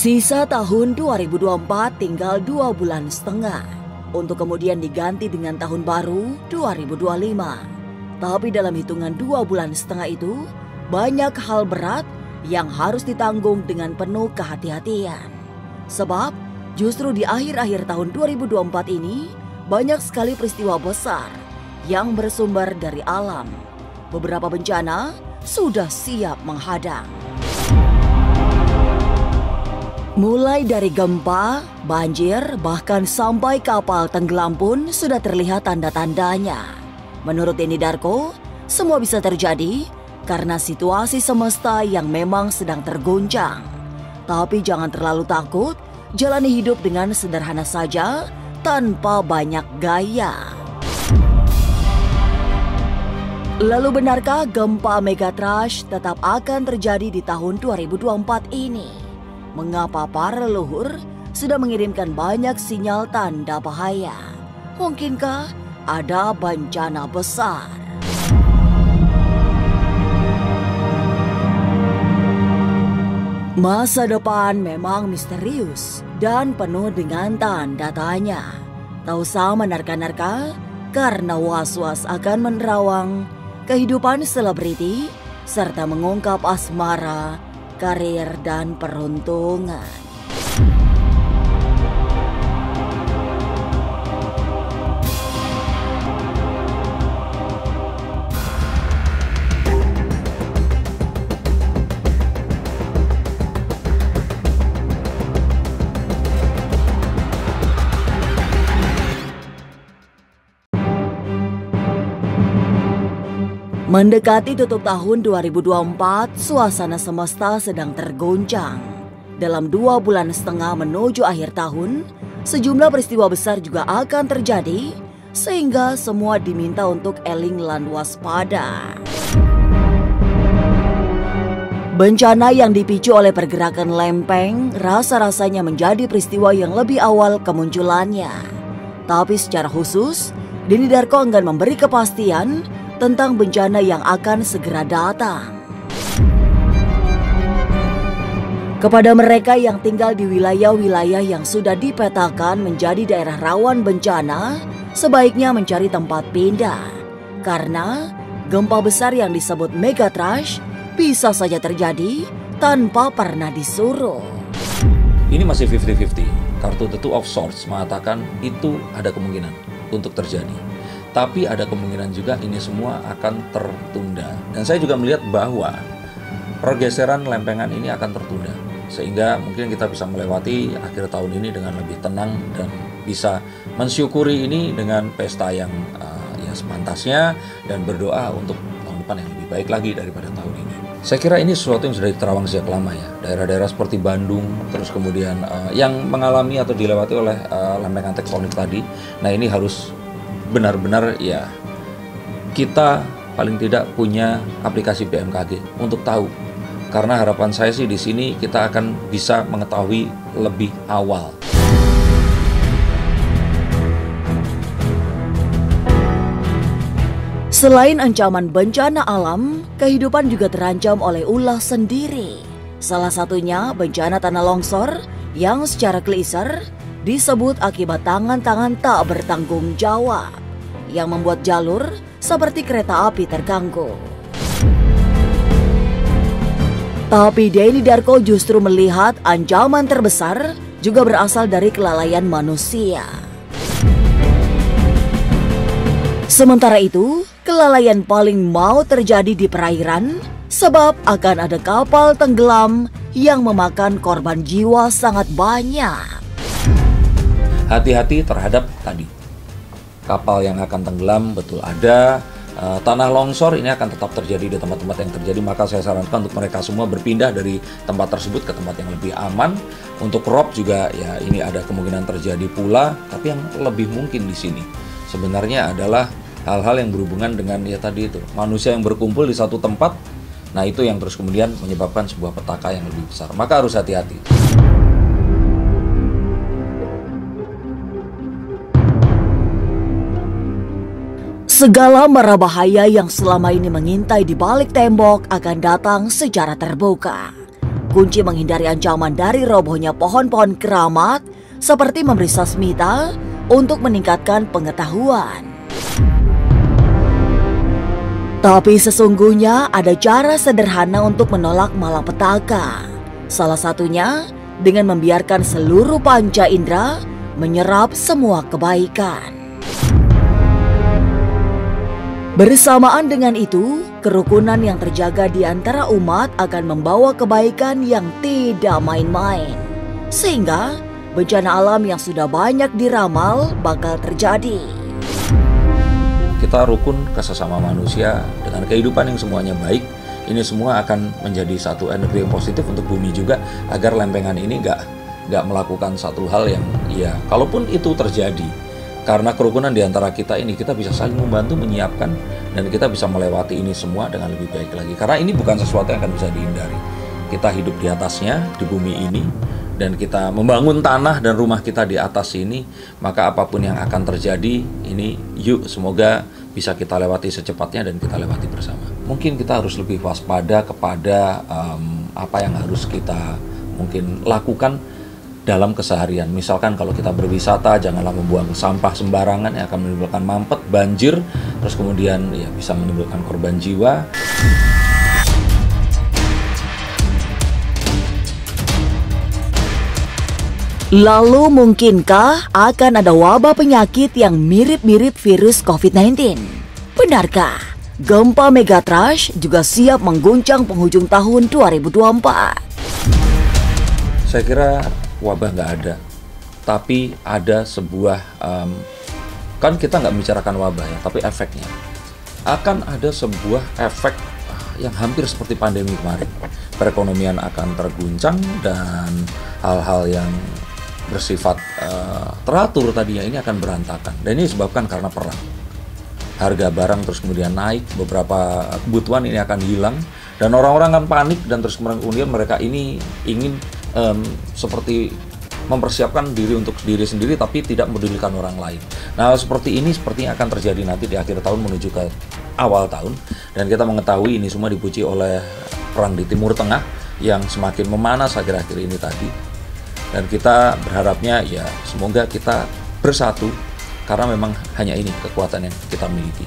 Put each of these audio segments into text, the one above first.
Sisa tahun 2024 tinggal 2 bulan setengah untuk kemudian diganti dengan tahun baru 2025. Tapi dalam hitungan 2 bulan setengah itu, banyak hal berat yang harus ditanggung dengan penuh kehati-hatian. Sebab justru di akhir-akhir tahun 2024 ini, banyak sekali peristiwa besar yang bersumber dari alam. Beberapa bencana sudah siap menghadang. Mulai dari gempa, banjir, bahkan sampai kapal tenggelam pun sudah terlihat tanda-tandanya. Menurut Denny Darko, semua bisa terjadi karena situasi semesta yang memang sedang tergoncang. Tapi jangan terlalu takut, jalani hidup dengan sederhana saja, tanpa banyak gaya. Lalu benarkah gempa megatrash tetap akan terjadi di tahun 2024 ini? Mengapa para leluhur sudah mengirimkan banyak sinyal tanda bahaya? Mungkinkah ada bencana besar? Masa depan memang misterius dan penuh dengan tanda tanya. Tak usah menerka-nerka karena was-was akan menerawang kehidupan selebriti serta mengungkap asmara, karir, dan peruntungan. Mendekati tutup tahun 2024, suasana semesta sedang tergoncang. Dalam 2 bulan setengah menuju akhir tahun, sejumlah peristiwa besar juga akan terjadi, sehingga semua diminta untuk eling lan waspada. Bencana yang dipicu oleh pergerakan lempeng rasa-rasanya menjadi peristiwa yang lebih awal kemunculannya. Tapi secara khusus, Denny Darko enggan memberi kepastian tentang bencana yang akan segera datang. Kepada mereka yang tinggal di wilayah-wilayah yang sudah dipetakan menjadi daerah rawan bencana, sebaiknya mencari tempat pindah. Karena gempa besar yang disebut megatrash bisa saja terjadi tanpa pernah disuruh. Ini masih 50-50. Kartu The Two of Swords mengatakan itu ada kemungkinan untuk terjadi. Tapi ada kemungkinan juga ini semua akan tertunda. Dan saya juga melihat bahwa pergeseran lempengan ini akan tertunda. Sehingga mungkin kita bisa melewati akhir tahun ini dengan lebih tenang dan bisa mensyukuri ini dengan pesta yang sepantasnya dan berdoa untuk tahun depan yang lebih baik lagi daripada tahun ini. Saya kira ini sesuatu yang sudah diterawang sejak lama ya. Daerah-daerah seperti Bandung, terus kemudian yang mengalami atau dilewati oleh lempengan tektonik tadi. Nah ini harus benar-benar ya kita paling tidak punya aplikasi BMKG untuk tahu. Karena harapan saya sih di sini kita akan bisa mengetahui lebih awal. Selain ancaman bencana alam, kehidupan juga terancam oleh ulah sendiri. Salah satunya bencana tanah longsor yang secara kliser disebut akibat tangan-tangan tak bertanggung jawab yang membuat jalur seperti kereta api terganggu. Tapi Denny Darko justru melihat ancaman terbesar juga berasal dari kelalaian manusia. Sementara itu, kelalaian paling mau terjadi di perairan sebab akan ada kapal tenggelam yang memakan korban jiwa sangat banyak. Hati-hati terhadap tadi kapal yang akan tenggelam, betul ada. Tanah longsor ini akan tetap terjadi di tempat-tempat yang terjadi, maka saya sarankan untuk mereka semua berpindah dari tempat tersebut ke tempat yang lebih aman. Untuk rob juga ya ini ada kemungkinan terjadi pula, tapi yang lebih mungkin di sini sebenarnya adalah hal-hal yang berhubungan dengan ya tadi itu manusia yang berkumpul di satu tempat. Nah itu yang terus kemudian menyebabkan sebuah petaka yang lebih besar, maka harus hati-hati. Segala mara bahaya yang selama ini mengintai di balik tembok akan datang secara terbuka. kunci menghindari ancaman dari robohnya pohon-pohon keramat seperti memberi sasmita untuk meningkatkan pengetahuan. Tapi sesungguhnya ada cara sederhana untuk menolak malapetaka. Salah satunya dengan membiarkan seluruh panca indera menyerap semua kebaikan. Bersamaan dengan itu, kerukunan yang terjaga di antara umat akan membawa kebaikan yang tidak main-main. Sehingga bencana alam yang sudah banyak diramal bakal terjadi. Kita rukun ke sesama manusia dengan kehidupan yang semuanya baik. Ini semua akan menjadi satu energi yang positif untuk bumi juga, agar lempengan ini nggak melakukan satu hal yang ya kalaupun itu terjadi. Karena kerukunan di antara kita ini, kita bisa saling membantu menyiapkan dan kita bisa melewati ini semua dengan lebih baik lagi. Karena ini bukan sesuatu yang akan bisa dihindari. Kita hidup di atasnya, di bumi ini, dan kita membangun tanah dan rumah kita di atas ini, maka apapun yang akan terjadi, ini yuk semoga bisa kita lewati secepatnya dan kita lewati bersama. Mungkin kita harus lebih waspada kepada apa yang harus kita mungkin lakukan dalam keseharian. Misalkan kalau kita berwisata, janganlah membuang sampah sembarangan yang akan menimbulkan mampet, banjir, terus kemudian ya bisa menimbulkan korban jiwa. Lalu mungkinkah akan ada wabah penyakit yang mirip-mirip virus COVID-19? Benarkah gempa megatrash juga siap mengguncang penghujung tahun 2024? Saya kira wabah nggak ada, tapi ada sebuah kan kita nggak membicarakan wabah ya, tapi efeknya akan ada sebuah efek yang hampir seperti pandemi kemarin. Perekonomian akan terguncang dan hal-hal yang bersifat teratur tadinya ini akan berantakan, dan ini disebabkan karena perang. Harga barang terus kemudian naik, beberapa kebutuhan ini akan hilang, dan orang-orang akan panik, dan terus kemudian mereka ini ingin seperti mempersiapkan diri untuk diri sendiri tapi tidak medulikan orang lain. Nah, seperti ini sepertinya akan terjadi nanti di akhir tahun menuju ke awal tahun, dan kita mengetahui ini semua dipuji oleh perang di Timur Tengah yang semakin memanas akhir-akhir ini tadi. Dan kita berharapnya ya semoga kita bersatu, karena memang hanya ini kekuatan yang kita miliki.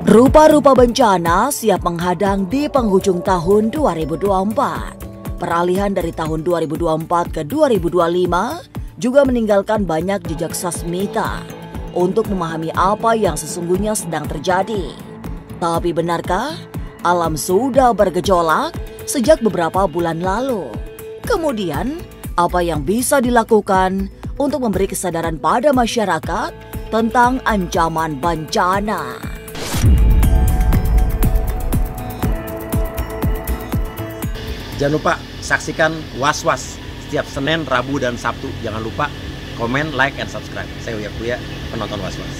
Rupa-rupa bencana siap menghadang di penghujung tahun 2024. Peralihan dari tahun 2024 ke 2025 juga meninggalkan banyak jejak sasmita untuk memahami apa yang sesungguhnya sedang terjadi. Tapi benarkah alam sudah bergejolak sejak beberapa bulan lalu? Kemudian, apa yang bisa dilakukan untuk memberi kesadaran pada masyarakat tentang ancaman bencana? Jangan lupa saksikan Was-Was setiap Senin, Rabu, dan Sabtu. Jangan lupa komen, like, and subscribe. Saya Uya Kuya, penonton Was-Was.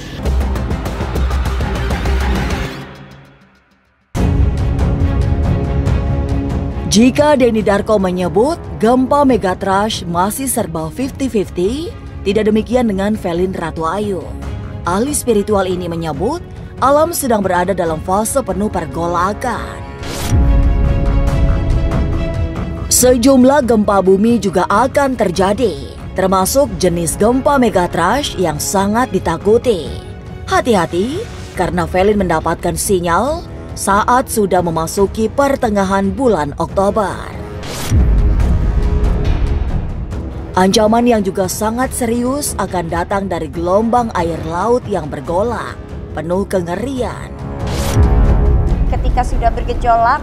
Jika Denny Darko menyebut gempa megatrash masih serba 50-50, tidak demikian dengan Velin Ratu Ayu. Ahli spiritual ini menyebut alam sedang berada dalam fase penuh pergolakan. Sejumlah gempa bumi juga akan terjadi, termasuk jenis gempa megatrash yang sangat ditakuti. Hati-hati, karena Velin mendapatkan sinyal saat sudah memasuki pertengahan bulan Oktober. Ancaman yang juga sangat serius akan datang dari gelombang air laut yang bergolak, penuh kengerian. Ketika sudah bergejolak,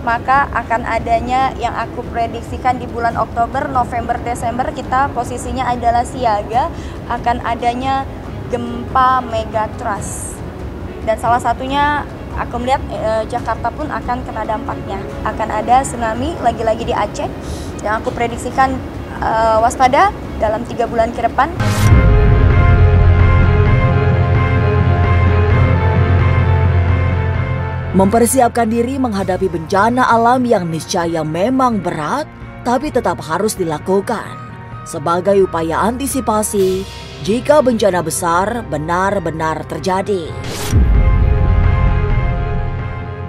maka akan adanya yang aku prediksikan di bulan Oktober, November, Desember kita posisinya adalah siaga, akan adanya gempa megatrash. Dan salah satunya aku melihat Jakarta pun akan kena dampaknya. Akan ada tsunami lagi-lagi di Aceh yang aku prediksikan waspada dalam 3 bulan ke depan. Mempersiapkan diri menghadapi bencana alam yang niscaya memang berat, tapi tetap harus dilakukan sebagai upaya antisipasi jika bencana besar benar-benar terjadi.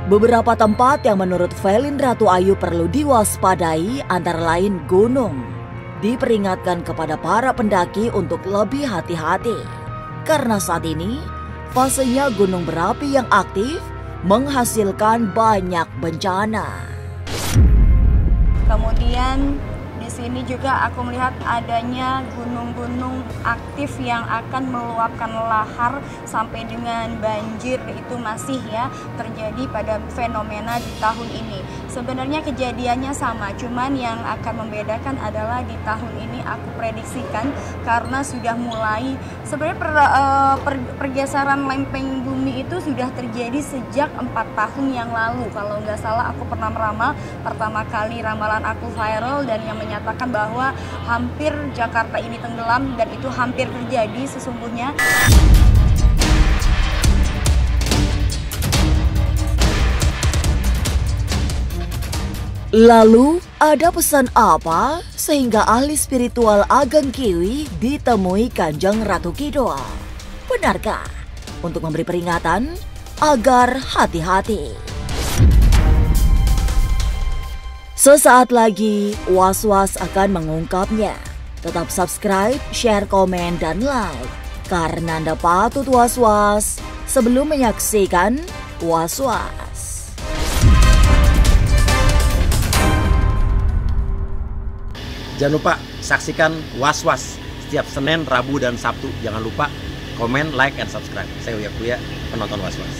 Beberapa tempat yang menurut Velin Ratu Ayu perlu diwaspadai antara lain gunung. Diperingatkan kepada para pendaki untuk lebih hati-hati. Karena saat ini, fasenya gunung berapi yang aktif menghasilkan banyak bencana. Kemudian di sini juga aku melihat adanya gunung-gunung aktif yang akan meluapkan lahar sampai dengan banjir, itu masih ya terjadi pada fenomena di tahun ini. Sebenarnya kejadiannya sama, cuman yang akan membedakan adalah di tahun ini aku prediksikan karena sudah mulai sebenarnya pergeseran lempeng bumi itu sudah terjadi sejak 4 tahun yang lalu. Kalau nggak salah aku pernah meramal, pertama kali ramalan aku viral dan yang menyatakan bahwa hampir Jakarta ini tenggelam, dan itu hampir terjadi sesungguhnya. Lalu, ada pesan apa sehingga ahli spiritual Ageng Kiwi ditemui Kanjeng Ratu Kidul? Benarkah untuk memberi peringatan agar hati-hati? Sesaat lagi, Was-Was akan mengungkapnya. Tetap subscribe, share, komen, dan like. Karena Anda patut was-was sebelum menyaksikan Was-Was. Jangan lupa saksikan Was-Was setiap Senin, Rabu, dan Sabtu. Jangan lupa komen, like, and subscribe. Saya Uya Kuya, penonton Was-Was.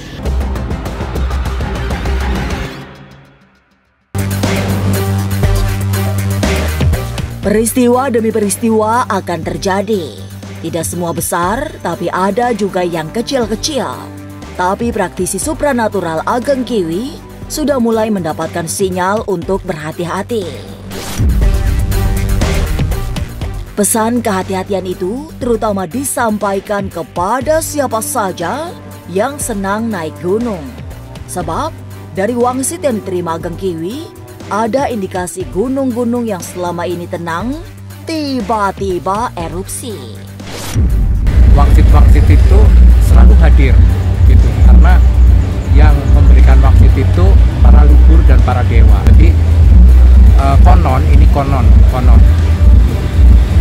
Peristiwa demi peristiwa akan terjadi. Tidak semua besar, tapi ada juga yang kecil-kecil. Tapi praktisi supranatural Ageng Kiwi sudah mulai mendapatkan sinyal untuk berhati-hati. Pesan kehati-hatian itu terutama disampaikan kepada siapa saja yang senang naik gunung. Sebab dari wangsit yang diterima Ageng Kiwi, ada indikasi gunung-gunung yang selama ini tenang, tiba-tiba erupsi. Wangsit-wangsit itu selalu hadir, gitu. Karena yang memberikan wangsit itu para leluhur dan para dewa. Jadi konon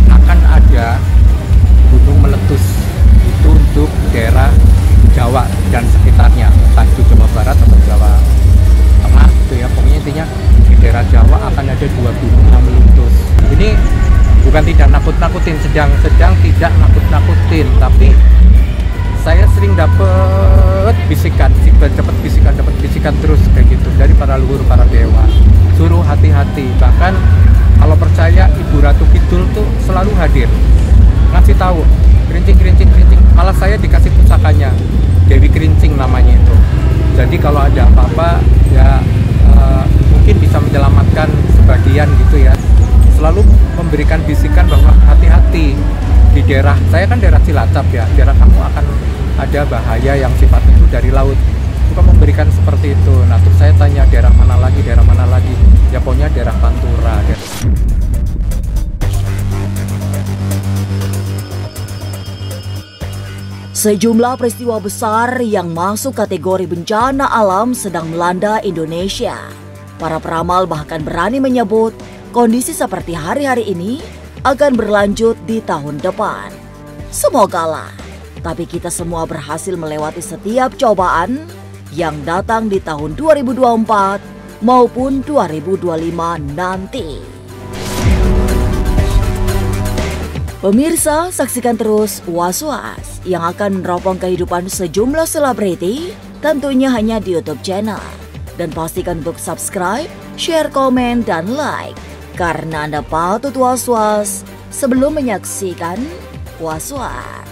akan ada gunung meletus itu untuk daerah Jawa dan sekitarnya, entah itu Jawa Barat atau Jawa Tengah gitu ya. Pokoknya intinya di daerah Jawa akan ada 2 gunung yang meletus. Ini bukan tidak nakut-nakutin, sedang tidak nakut-nakutin, tapi saya sering dapat bisikan terus kayak gitu dari para leluhur, para dewa. Suruh hati-hati. Bahkan kalau percaya Ibu Ratu Kidul tuh selalu hadir, ngasih tahu kerincing. Malah saya dikasih pusakanya, Dewi Kerincing namanya itu. Jadi kalau ada apa-apa ya mungkin bisa menyelamatkan sebagian gitu ya. Selalu memberikan bisikan bahwa hati-hati di daerah saya, kan daerah Cilacap ya, daerah kamu akan ada bahaya yang sifatnya itu dari laut. Suka memberikan seperti itu. Nah terus saya tanya daerah mana lagi, ya pokoknya daerah Pantura. Sejumlah peristiwa besar yang masuk kategori bencana alam sedang melanda Indonesia. Para peramal bahkan berani menyebut kondisi seperti hari-hari ini akan berlanjut di tahun depan. Semogalah, tapi kita semua berhasil melewati setiap cobaan yang datang di tahun 2024 maupun 2025 nanti. Pemirsa, saksikan terus Was-Was yang akan meneropong kehidupan sejumlah selebriti, tentunya hanya di YouTube channel. Dan pastikan untuk subscribe, share, komen, dan like. Karena Anda patut was-was sebelum menyaksikan Was-Was.